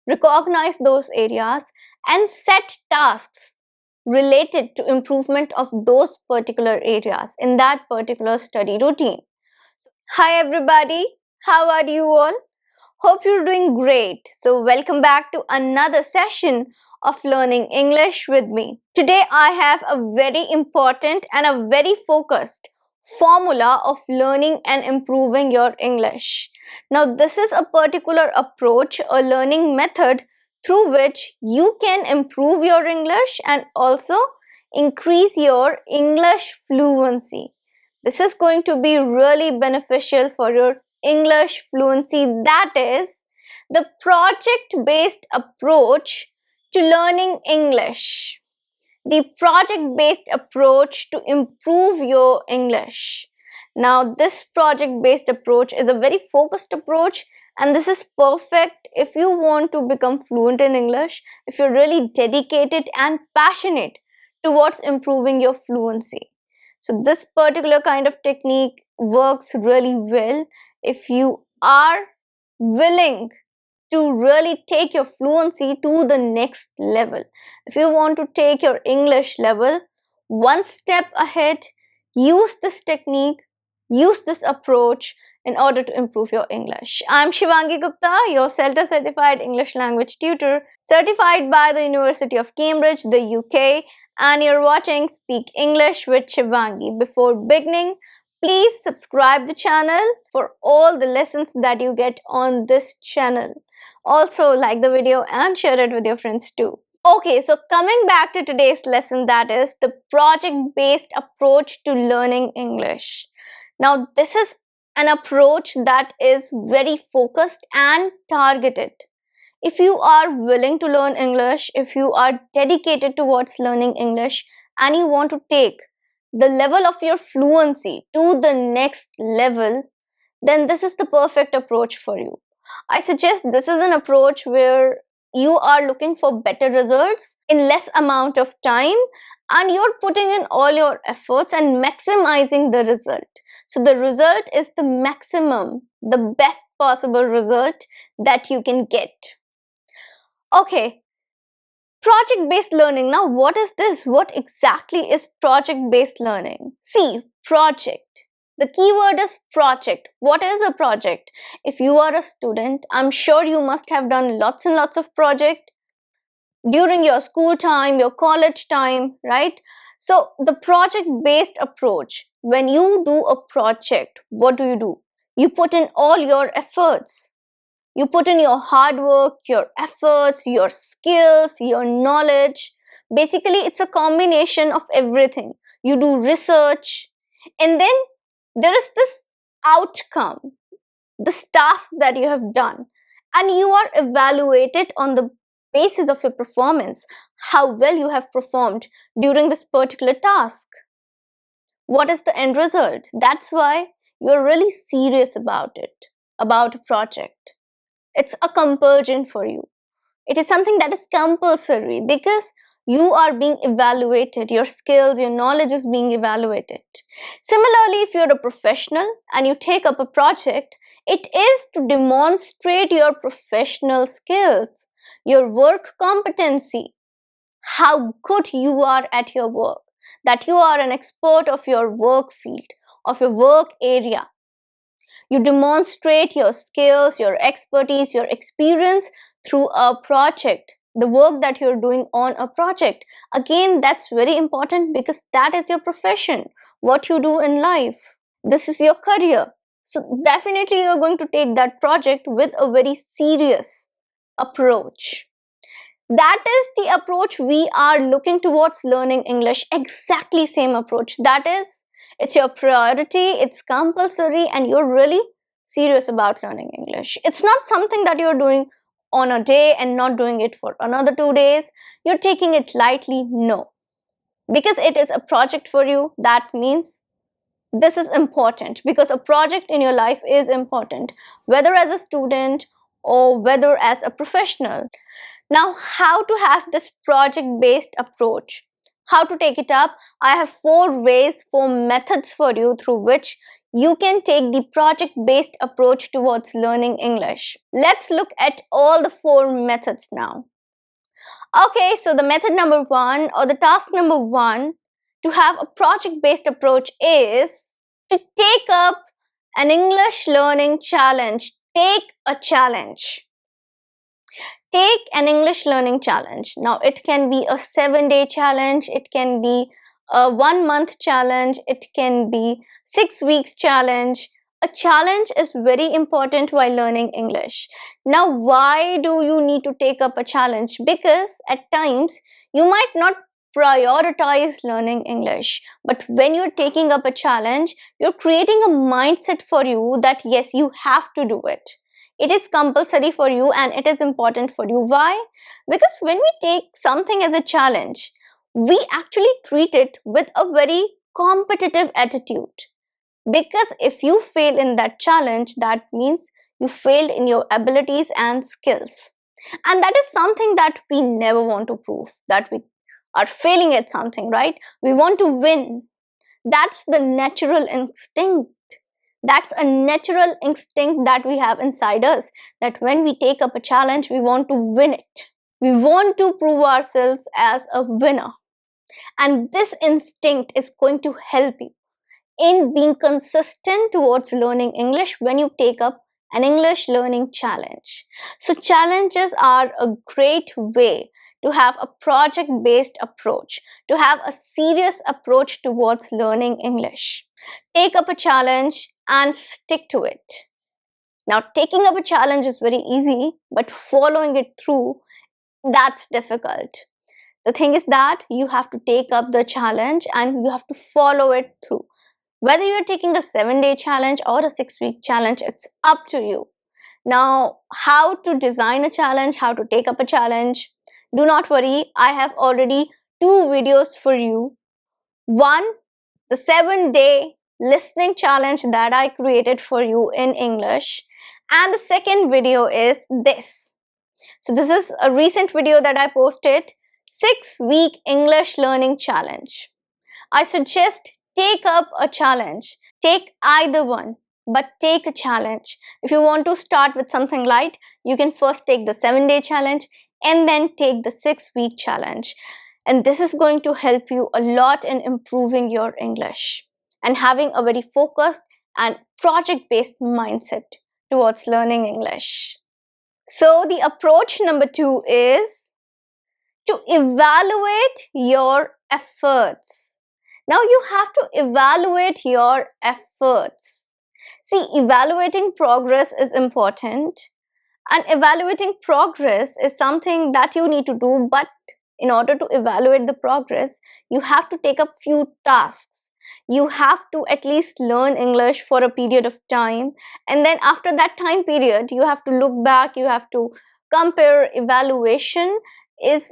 recognize those areas, and set tasks related to improvement of those particular areas in that particular study routine. Hi everybody, how are you all? Hope you're doing great. So welcome back to another session of learning English with me. Today I have a very important and a very focused formula of learning and improving your English. Now this is a particular approach, a learning method through which you can improve your English and also increase your English fluency. This is going to be really beneficial for your English fluency, that is the project based approach to learning English. The project based approach to improve your English. Now, this project based approach is a very focused approach, and this is perfect if you want to become fluent in English, if you're really dedicated and passionate towards improving your fluency. So this particular kind of technique works really well if you are willing to really take your fluency to the next level. If you want to take your English level one step ahead, use this technique, use this approach in order to improve your English. I'm Shivangi Gupta, your CELTA certified English language tutor, certified by the University of Cambridge, the UK, and you're watching Speak English with Shivangi. Before beginning, please subscribe the channel for all the lessons that you get on this channel. Also like the video and share it with your friends too. Okay, so coming back to today's lesson, that is the project-based approach to learning English. Now, this is an approach that is very focused and targeted. If you are willing to learn English, if you are dedicated towards learning English, and you want to take the level of your fluency to the next level, then this is the perfect approach for you. I suggest this is an approach where you are looking for better results in less amount of time, and you're putting in all your efforts and maximizing the result. So the result is the maximum, the best possible result that you can get. Okay, project-based learning. Now, what is this? What exactly is project-based learning? See, project. The keyword is project. What is a project? If you are a student, I'm sure you must have done lots and lots of projects during your school time, your college time, right? So the project-based approach, when you do a project, what do? You put in all your efforts. You put in your hard work, your efforts, your skills, your knowledge. Basically, it's a combination of everything. You do research, and then there is this outcome, this task that you have done, and you are evaluated on the basis of your performance, how well you have performed during this particular task. What is the end result? That's why you're really serious about it, about a project. It's a compulsion for you. It is something that is compulsory because you are being evaluated. Your skills, your knowledge is being evaluated. Similarly, if you're a professional and you take up a project, it is to demonstrate your professional skills, your work competency, how good you are at your work, that you are an expert of your work field, of your work area. You demonstrate your skills, your expertise, your experience through a project, the work that you're doing on a project. Again, that's very important because that is your profession, what you do in life. This is your career. So definitely you're going to take that project with a very serious approach. That is the approach we are looking towards learning English. Exactly same approach. That is, it's your priority, it's compulsory, and you're really serious about learning English. It's not something that you're doing on a day and not doing it for another 2 days. You're taking it lightly. No. Because it is a project for you, that means this is important, because a project in your life is important, whether as a student or whether as a professional. Now, how to have this project-based approach? How to take it up? I have 4 ways, 4 methods for you through which you can take the project-based approach towards learning English. Let's look at all the 4 methods now. Okay, so the method number 1 or the task number 1 to have a project-based approach is to take up an English learning challenge. Take a challenge. Take an English learning challenge. Now, it can be a 7-day challenge, it can be a 1-month challenge, it can be 6 weeks challenge. A challenge is very important while learning English. Now, why do you need to take up a challenge? Because at times you might not prioritize learning English, but when you're taking up a challenge, you're creating a mindset for you that yes, you have to do it. It is compulsory for you and it is important for you. Why? Because when we take something as a challenge, we actually treat it with a very competitive attitude. Because if you fail in that challenge, that means you failed in your abilities and skills. And that is something that we never want to prove, that we are failing at something, right? We want to win. That's the natural instinct. That's a natural instinct that we have inside us, that when we take up a challenge, we want to win it. We want to prove ourselves as a winner. And this instinct is going to help you in being consistent towards learning English when you take up an English learning challenge. So challenges are a great way to have a project-based approach, to have a serious approach towards learning English. Take up a challenge and stick to it. Now, taking up a challenge is very easy, but following it through, that's difficult. The thing is that you have to take up the challenge and you have to follow it through. Whether you're taking a 7-day challenge or a 6-week challenge, it's up to you. Now, how to design a challenge, how to take up a challenge, do not worry. I have already 2 videos for you. One, the 7-day listening challenge that I created for you in English. And the second video is this. So this is a recent video that I posted, 6-week English learning challenge. I suggest take up a challenge. Take either one, but take a challenge. If you want to start with something light, you can first take the 7-day challenge and then take the 6-week challenge. And this is going to help you a lot in improving your English and having a very focused and project-based mindset towards learning English. So the approach number 2 is to evaluate your efforts. Now you have to evaluate your efforts. See, evaluating progress is important, and evaluating progress is something that you need to do, but in order to evaluate the progress, you have to take up few tasks. You have to at least learn English for a period of time, and then after that time period, you have to look back, you have to compare. Evaluation is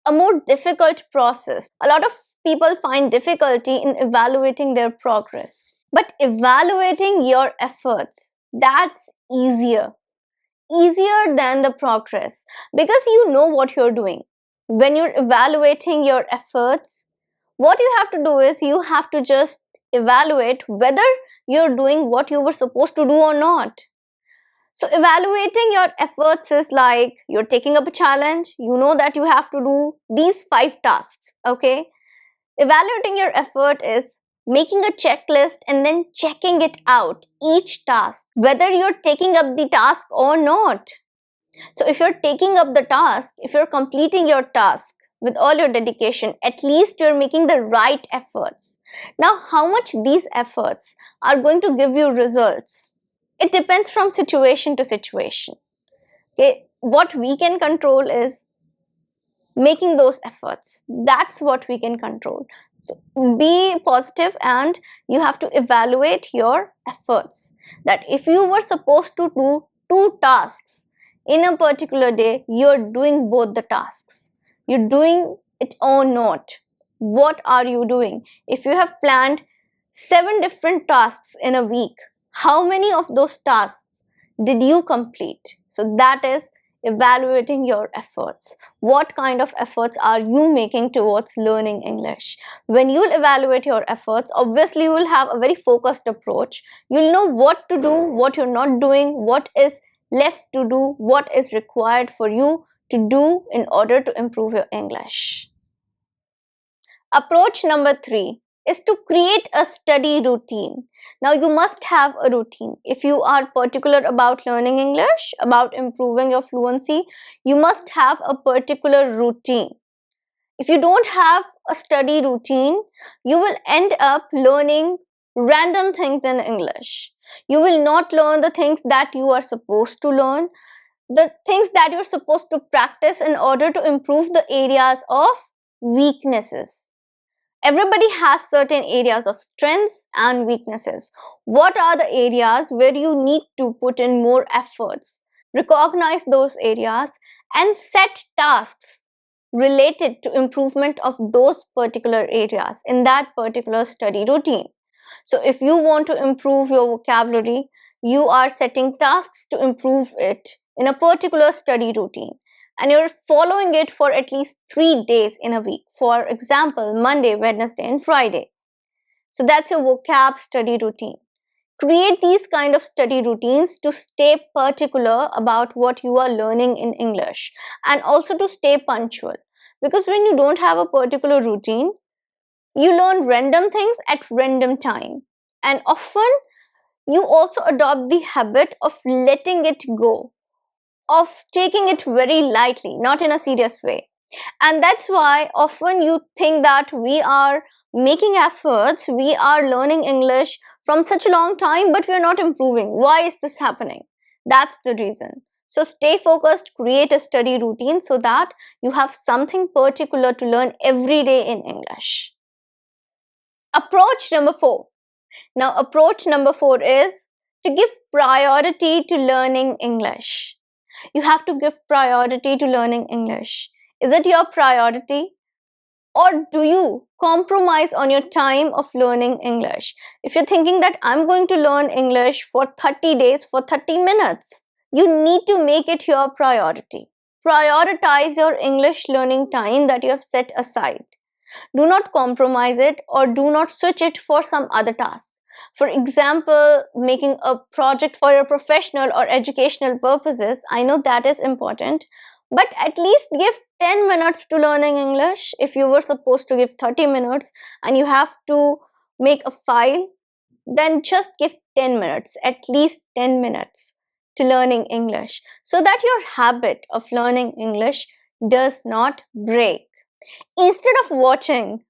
a more difficult process. A lot of people find difficulty in evaluating their progress. But evaluating your efforts, that's easier than the progress, because you know what you're doing. When you're evaluating your efforts, what you have to do is you have to just evaluate whether you're doing what you were supposed to do or not. So evaluating your efforts is like you're taking up a challenge, you know that you have to do these 5 tasks, okay? Evaluating your effort is making a checklist and then checking it out, each task, whether you're taking up the task or not. So if you're taking up the task, if you're completing your task with all your dedication, at least you're making the right efforts. Now, how much these efforts are going to give you results? It depends from situation to situation. Okay, what we can control is making those efforts. That's what we can control. So be positive and you have to evaluate your efforts. That if you were supposed to do 2 tasks in a particular day, you're doing both the tasks. You're doing it or not. What are you doing? If you have planned 7 different tasks in a week, how many of those tasks did you complete? So that is evaluating your efforts. What kind of efforts are you making towards learning English? When you'll evaluate your efforts, obviously you will have a very focused approach. You'll know what to do, what you're not doing, what is left to do, what is required for you to do in order to improve your English. Approach number 3 is to create a study routine. Now, you must have a routine. If you are particular about learning English, about improving your fluency, you must have a particular routine. If you don't have a study routine, you will end up learning random things in English. You will not learn the things that you are supposed to learn, the things that you're supposed to practice in order to improve the areas of weaknesses. Everybody has certain areas of strengths and weaknesses. What are the areas where you need to put in more efforts? Recognize those areas and set tasks related to improvement of those particular areas in that particular study routine. So if you want to improve your vocabulary, you are setting tasks to improve it in a particular study routine, and you're following it for at least 3 days in a week. For example, Monday, Wednesday, and Friday. So that's your vocab study routine. Create these kind of study routines to stay particular about what you are learning in English, and also to stay punctual. Because when you don't have a particular routine, you learn random things at random time, and often you also adopt the habit of letting it go, of taking it very lightly, not in a serious way. And that's why often you think that we are making efforts, we are learning English from such a long time, but we're not improving. Why is this happening? That's the reason. So stay focused, create a study routine so that you have something particular to learn every day in English. Approach number 4. Now, approach number 4 is to give priority to learning English. You have to give priority to learning English. Is it your priority? Or do you compromise on your time of learning English? If you're thinking that I'm going to learn English for 30 days, for 30 minutes, you need to make it your priority. Prioritize your English learning time that you have set aside. Do not compromise it or do not switch it for some other task. For example, making a project for your professional or educational purposes, I know that is important, but at least give 10 minutes to learning English. If you were supposed to give 30 minutes and you have to make a file, then just give 10 minutes, at least 10 minutes to learning English, so that your habit of learning English does not break. Instead of watching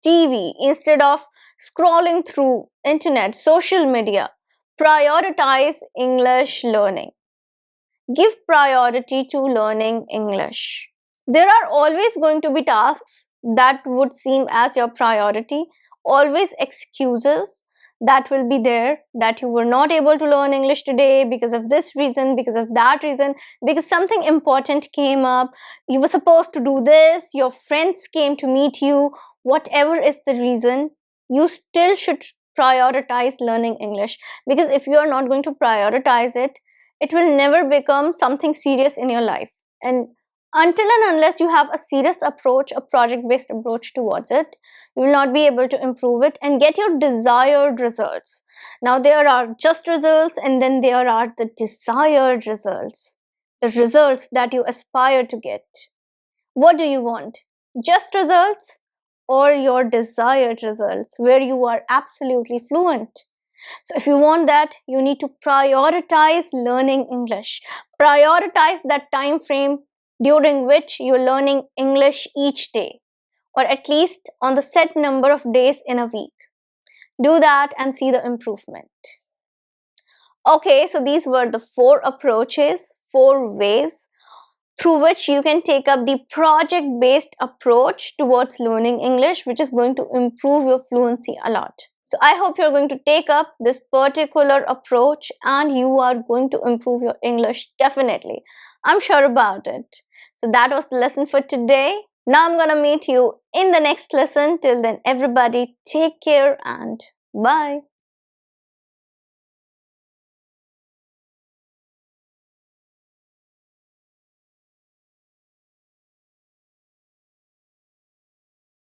TV, instead of scrolling through internet, social media, prioritize English learning. Give priority to learning English. There are always going to be tasks that would seem as your priority, always excuses that will be there, that you were not able to learn English today because of this reason, because of that reason, because something important came up, you were supposed to do this, your friends came to meet you. Whatever is the reason, you still should prioritize learning English, because if you are not going to prioritize it, it will never become something serious in your life. And until and unless you have a serious approach, a project-based approach towards it, you will not be able to improve it and get your desired results. Now, there are just results, and then there are the desired results, the results that you aspire to get. What do you want? Just results or your desired results where you are absolutely fluent? So if you want that, you need to prioritize learning English. Prioritize that time frame during which you're learning English each day, or at least on the set number of days in a week. Do that and see the improvement. Okay, so these were the 4 approaches, 4 ways through which you can take up the project-based approach towards learning English, which is going to improve your fluency a lot. So I hope you're going to take up this particular approach and you are going to improve your English definitely. I'm sure about it. So that was the lesson for today. Now I'm gonna meet you in the next lesson. Till then, everybody, take care and bye.